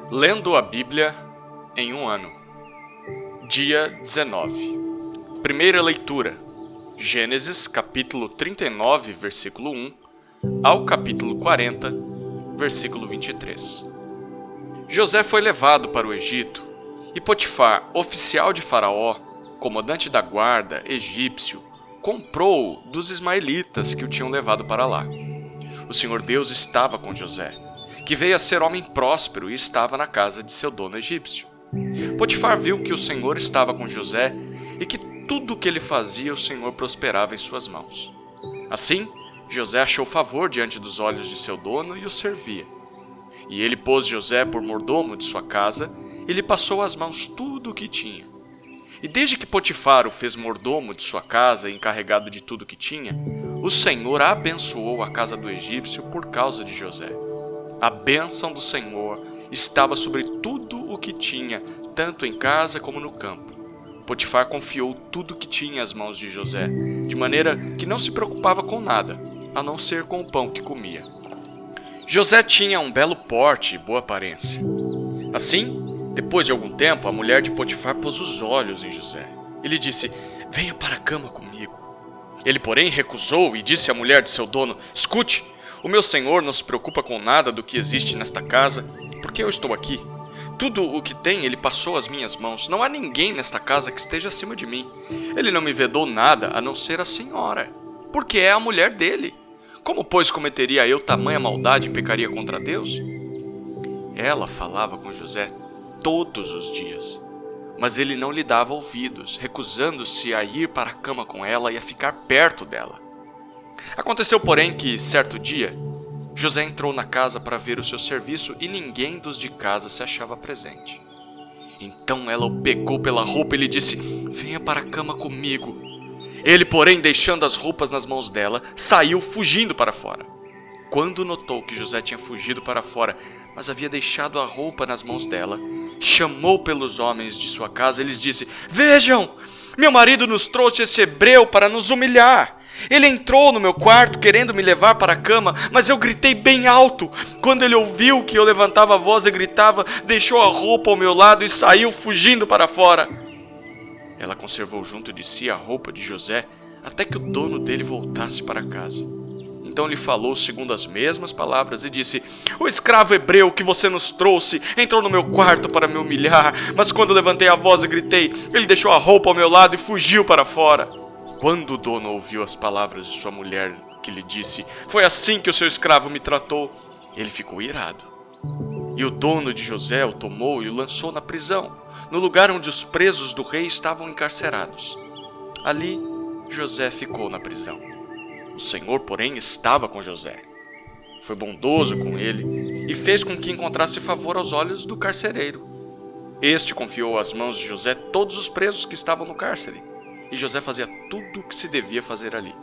Lendo a Bíblia em um ano. Dia 19. Primeira leitura. Gênesis capítulo 39, versículo 1, ao capítulo 40, versículo 23. José foi levado para o Egito, e Potifar, oficial de Faraó, comandante da guarda, egípcio, comprou-o dos ismaelitas que o tinham levado para lá. O Senhor Deus estava com José, que veio a ser homem próspero e estava na casa de seu dono egípcio. Potifar viu que o Senhor estava com José e que tudo o que ele fazia o Senhor prosperava em suas mãos. Assim, José achou favor diante dos olhos de seu dono e o servia. E ele pôs José por mordomo de sua casa e lhe passou às mãos tudo o que tinha. E desde que Potifar o fez mordomo de sua casa e encarregado de tudo o que tinha, o Senhor abençoou a casa do egípcio por causa de José. A bênção do Senhor estava sobre tudo o que tinha, tanto em casa como no campo. Potifar confiou tudo o que tinha às mãos de José, de maneira que não se preocupava com nada, a não ser com o pão que comia. José tinha um belo porte e boa aparência. Assim, depois de algum tempo, a mulher de Potifar pôs os olhos em José. Ele disse: "Venha para a cama comigo." Ele, porém, recusou e disse à mulher de seu dono: "Escute, o meu senhor não se preocupa com nada do que existe nesta casa, porque eu estou aqui. Tudo o que tem ele passou às minhas mãos. Não há ninguém nesta casa que esteja acima de mim. Ele não me vedou nada a não ser a senhora, porque é a mulher dele. Como, pois, cometeria eu tamanha maldade e pecaria contra Deus?" Ela falava com José todos os dias, mas ele não lhe dava ouvidos, recusando-se a ir para a cama com ela e a ficar perto dela. Aconteceu, porém, que, certo dia, José entrou na casa para ver o seu serviço e ninguém dos de casa se achava presente. Então ela o pegou pela roupa e lhe disse: "Venha para a cama comigo." Ele, porém, deixando as roupas nas mãos dela, saiu fugindo para fora. Quando notou que José tinha fugido para fora, mas havia deixado a roupa nas mãos dela, chamou pelos homens de sua casa e lhes disse: "Vejam, meu marido nos trouxe esse hebreu para nos humilhar. Ele entrou no meu quarto querendo me levar para a cama, mas eu gritei bem alto. Quando ele ouviu que eu levantava a voz e gritava, deixou a roupa ao meu lado e saiu fugindo para fora." Ela conservou junto de si a roupa de José até que o dono dele voltasse para casa. Então lhe falou segundo as mesmas palavras e disse: "O escravo hebreu que você nos trouxe entrou no meu quarto para me humilhar, mas quando levantei a voz e gritei, ele deixou a roupa ao meu lado e fugiu para fora." Quando o dono ouviu as palavras de sua mulher, que lhe disse: "Foi assim que o seu escravo me tratou," ele ficou irado. E o dono de José o tomou e o lançou na prisão, no lugar onde os presos do rei estavam encarcerados. Ali, José ficou na prisão. O Senhor, porém, estava com José. Foi bondoso com ele e fez com que encontrasse favor aos olhos do carcereiro. Este confiou às mãos de José todos os presos que estavam no cárcere, e José fazia tudo o que se devia fazer ali.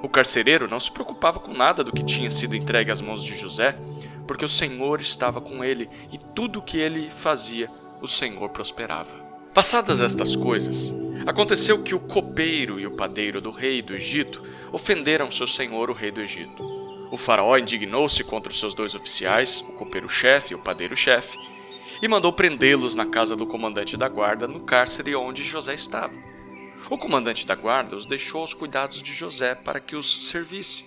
O carcereiro não se preocupava com nada do que tinha sido entregue às mãos de José, porque o Senhor estava com ele, e tudo o que ele fazia, o Senhor prosperava. Passadas estas coisas, aconteceu que o copeiro e o padeiro do rei do Egito ofenderam seu senhor, o rei do Egito. O faraó indignou-se contra os seus dois oficiais, o copeiro-chefe e o padeiro-chefe, e mandou prendê-los na casa do comandante da guarda, no cárcere onde José estava. O comandante da guarda os deixou aos cuidados de José para que os servisse,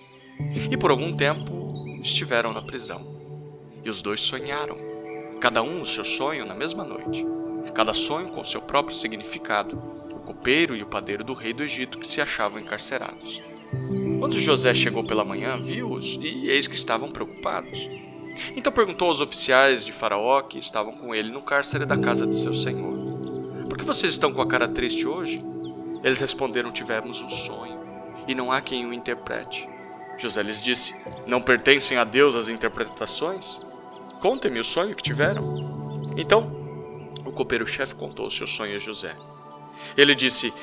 e por algum tempo estiveram na prisão. E os dois sonharam, cada um o seu sonho na mesma noite, cada sonho com seu próprio significado, o copeiro e o padeiro do rei do Egito que se achavam encarcerados. Quando José chegou pela manhã, viu-os e eis que estavam preocupados. Então perguntou aos oficiais de Faraó que estavam com ele no cárcere da casa de seu senhor: "Por que vocês estão com a cara triste hoje?" Eles responderam: "Tivemos um sonho, e não há quem o interprete." José lhes disse: "Não pertencem a Deus as interpretações? Contem-me o sonho que tiveram." Então, o copeiro-chefe contou o seu sonho a José. Ele disse: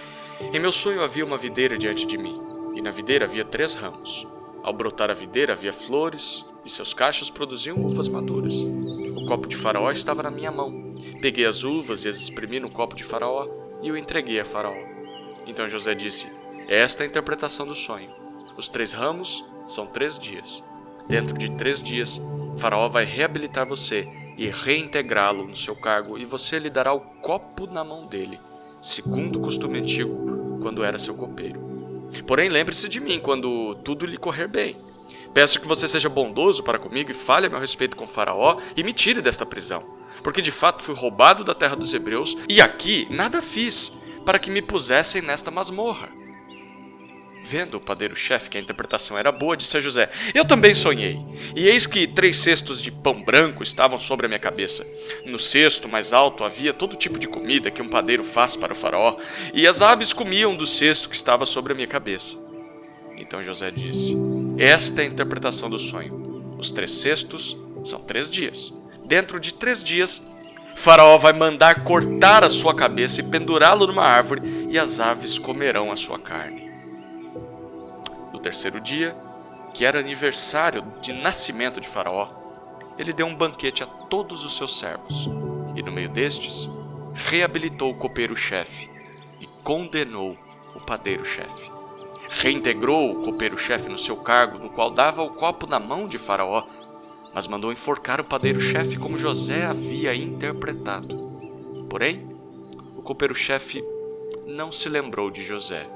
"Em meu sonho havia uma videira diante de mim, e na videira havia 3 ramos. Ao brotar a videira havia flores, e seus cachos produziam uvas maduras. O copo de Faraó estava na minha mão. Peguei as uvas e as espremi no copo de Faraó, e o entreguei a Faraó." Então José disse: "Esta é a interpretação do sonho. Os 3 ramos são 3 dias. Dentro de 3 dias, Faraó vai reabilitar você e reintegrá-lo no seu cargo, e você lhe dará o copo na mão dele, segundo o costume antigo, quando era seu copeiro. Porém, lembre-se de mim quando tudo lhe correr bem. Peço que você seja bondoso para comigo e fale a meu respeito com Faraó e me tire desta prisão, porque de fato fui roubado da terra dos hebreus e aqui nada fiz para que me pusessem nesta masmorra. Vendo o padeiro-chefe que a interpretação era boa, disse a José: Eu também sonhei, e eis que 3 cestos de pão branco estavam sobre a minha cabeça. No cesto mais alto havia todo tipo de comida que um padeiro faz para o Faraó, e as aves comiam do cesto que estava sobre a minha cabeça. Então José disse: Esta é a interpretação do sonho. Os 3 cestos são 3 dias. Dentro de 3 dias, Faraó vai mandar cortar a sua cabeça e pendurá-lo numa árvore, e as aves comerão a sua carne. No 3º dia, que era aniversário de nascimento de Faraó, ele deu um banquete a todos os seus servos, e no meio destes, reabilitou o copeiro-chefe e condenou o padeiro-chefe. Reintegrou o copeiro-chefe no seu cargo, no qual dava o copo na mão de Faraó, mas mandou enforcar o padeiro-chefe como José havia interpretado. Porém, o copeiro-chefe não se lembrou de José,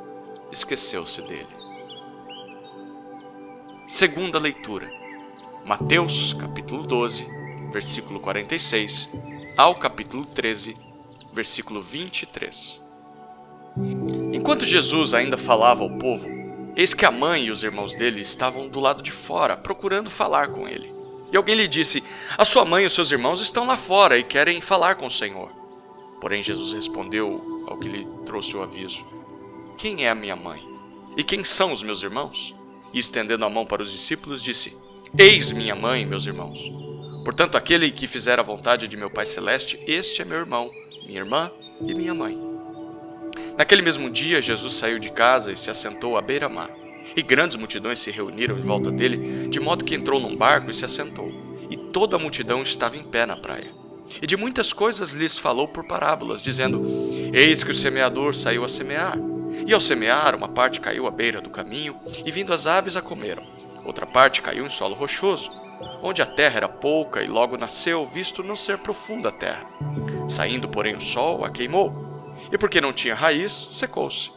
esqueceu-se dele. Segunda leitura, Mateus capítulo 12, versículo 46, ao capítulo 13, versículo 23. Enquanto Jesus ainda falava ao povo, eis que a mãe e os irmãos dele estavam do lado de fora, procurando falar com ele. E alguém lhe disse: A sua mãe e os seus irmãos estão lá fora e querem falar com o Senhor. Porém Jesus respondeu ao que lhe trouxe o aviso: Quem é a minha mãe? E quem são os meus irmãos? E estendendo a mão para os discípulos, disse: Eis minha mãe e meus irmãos. Portanto, aquele que fizer a vontade de meu Pai Celeste, este é meu irmão, minha irmã e minha mãe. Naquele mesmo dia, Jesus saiu de casa e se assentou à beira-mar. E grandes multidões se reuniram em volta dele, de modo que entrou num barco e se assentou. E toda a multidão estava em pé na praia. E de muitas coisas lhes falou por parábolas, dizendo: Eis que o semeador saiu a semear. E ao semear, uma parte caiu à beira do caminho, e vindo as aves a comeram. Outra parte caiu em solo rochoso, onde a terra era pouca, e logo nasceu, visto não ser profunda a terra. Saindo, porém, o sol a queimou, e porque não tinha raiz, secou-se.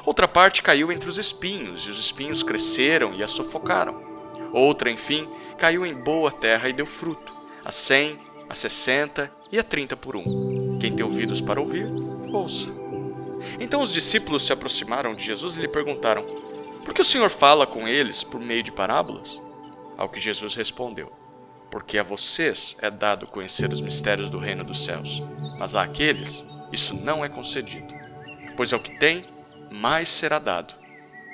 Outra parte caiu entre os espinhos, e os espinhos cresceram e a sufocaram. Outra, enfim, caiu em boa terra e deu fruto, a 100, a 60 e a 30 por 1. Quem tem ouvidos para ouvir, ouça. Então os discípulos se aproximaram de Jesus e lhe perguntaram: Por que o Senhor fala com eles por meio de parábolas? Ao que Jesus respondeu: Porque a vocês é dado conhecer os mistérios do reino dos céus, mas àqueles isso não é concedido. Pois ao que tem, mais será dado,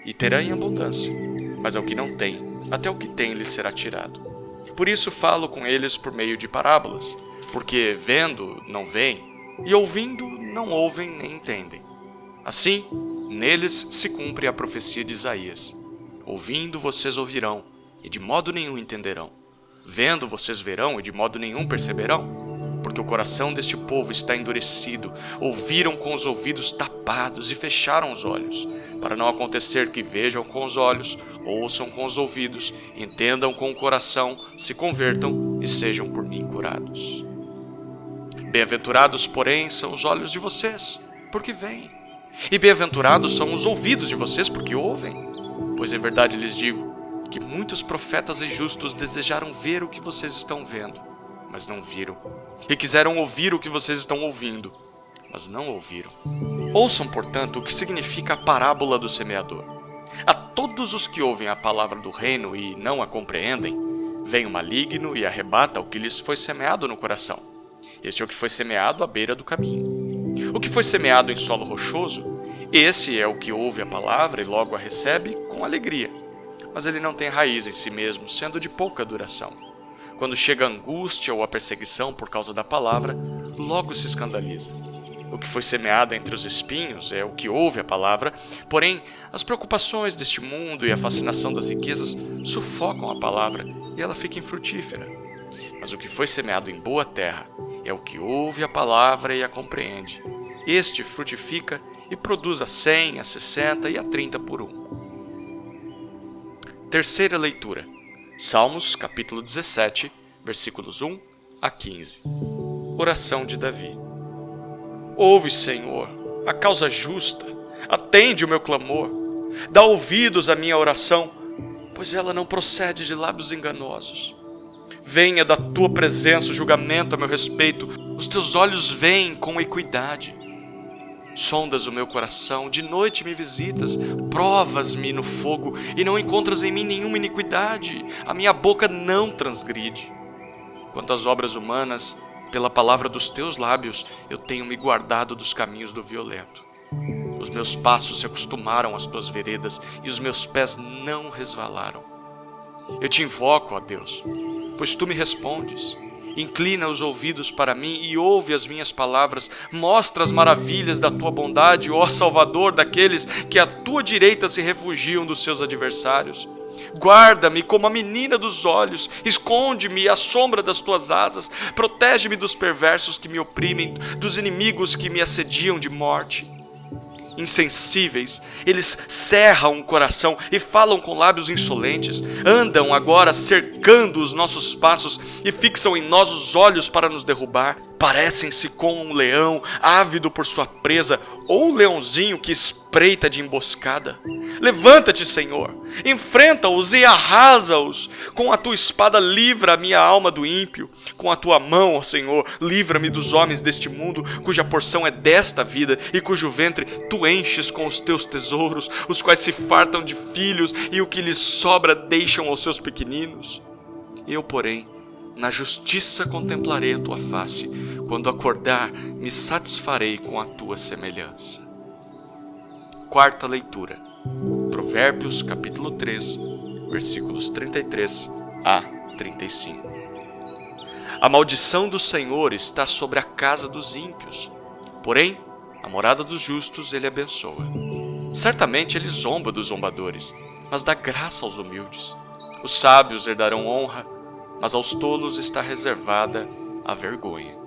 e terá em abundância, mas ao que não tem, até o que tem lhe será tirado. Por isso falo com eles por meio de parábolas, porque vendo não veem, e ouvindo não ouvem nem entendem. Assim, neles se cumpre a profecia de Isaías: Ouvindo vocês ouvirão, e de modo nenhum entenderão. Vendo vocês verão, e de modo nenhum perceberão. Porque o coração deste povo está endurecido, ouviram com os ouvidos tapados e fecharam os olhos, para não acontecer que vejam com os olhos, ouçam com os ouvidos, entendam com o coração, se convertam e sejam por mim curados. Bem-aventurados, porém, são os olhos de vocês, porque veem. E bem-aventurados são os ouvidos de vocês, porque ouvem. Pois em verdade lhes digo que muitos profetas e justos desejaram ver o que vocês estão vendo, mas não viram. E quiseram ouvir o que vocês estão ouvindo, mas não ouviram. Ouçam, portanto, o que significa a parábola do semeador. A todos os que ouvem a palavra do reino e não a compreendem, vem o maligno e arrebata o que lhes foi semeado no coração. Este é o que foi semeado à beira do caminho. O que foi semeado em solo rochoso, esse é o que ouve a palavra e logo a recebe com alegria. Mas ele não tem raiz em si mesmo, sendo de pouca duração. Quando chega a angústia ou a perseguição por causa da palavra, logo se escandaliza. O que foi semeado entre os espinhos é o que ouve a palavra, porém as preocupações deste mundo e a fascinação das riquezas sufocam a palavra e ela fica infrutífera. Mas o que foi semeado em boa terra é o que ouve a palavra e a compreende. Este frutifica e produz a 100, a 60 e a 30 por 1. Terceira leitura. Salmos, capítulo 17, versículos 1 a 15. Oração de Davi. Ouve, Senhor, a causa justa, atende o meu clamor, dá ouvidos à minha oração, pois ela não procede de lábios enganosos. Venha da tua presença o julgamento a meu respeito, os teus olhos veem com equidade. Sondas o meu coração, de noite me visitas, provas-me no fogo e não encontras em mim nenhuma iniquidade, a minha boca não transgride. Quanto às obras humanas, pela palavra dos teus lábios, eu tenho me guardado dos caminhos do violento. Os meus passos se acostumaram às tuas veredas e os meus pés não resvalaram. Eu te invoco, ó Deus, pois tu me respondes. Inclina os ouvidos para mim e ouve as minhas palavras. Mostra as maravilhas da tua bondade, ó Salvador daqueles que à tua direita se refugiam dos seus adversários. Guarda-me como a menina dos olhos, esconde-me à sombra das tuas asas, protege-me dos perversos que me oprimem, dos inimigos que me assediam de morte. Insensíveis, eles cerram o coração e falam com lábios insolentes, andam agora cercando os nossos passos e fixam em nós os olhos para nos derrubar. Parecem-se com um leão ávido por sua presa, ou um leãozinho que espreita de emboscada. Levanta-te, Senhor, enfrenta-os e arrasa-os. Com a tua espada livra a minha alma do ímpio. Com a tua mão, ó Senhor, livra-me dos homens deste mundo, cuja porção é desta vida e cujo ventre tu enches com os teus tesouros, os quais se fartam de filhos e o que lhes sobra deixam aos seus pequeninos. Eu, porém, na justiça contemplarei a tua face. Quando acordar, me satisfarei com a tua semelhança. Quarta leitura. Provérbios, capítulo 3, versículos 33 a 35. A maldição do Senhor está sobre a casa dos ímpios, porém, a morada dos justos ele abençoa. Certamente ele zomba dos zombadores, mas dá graça aos humildes. Os sábios herdarão honra, mas aos tolos está reservada a vergonha.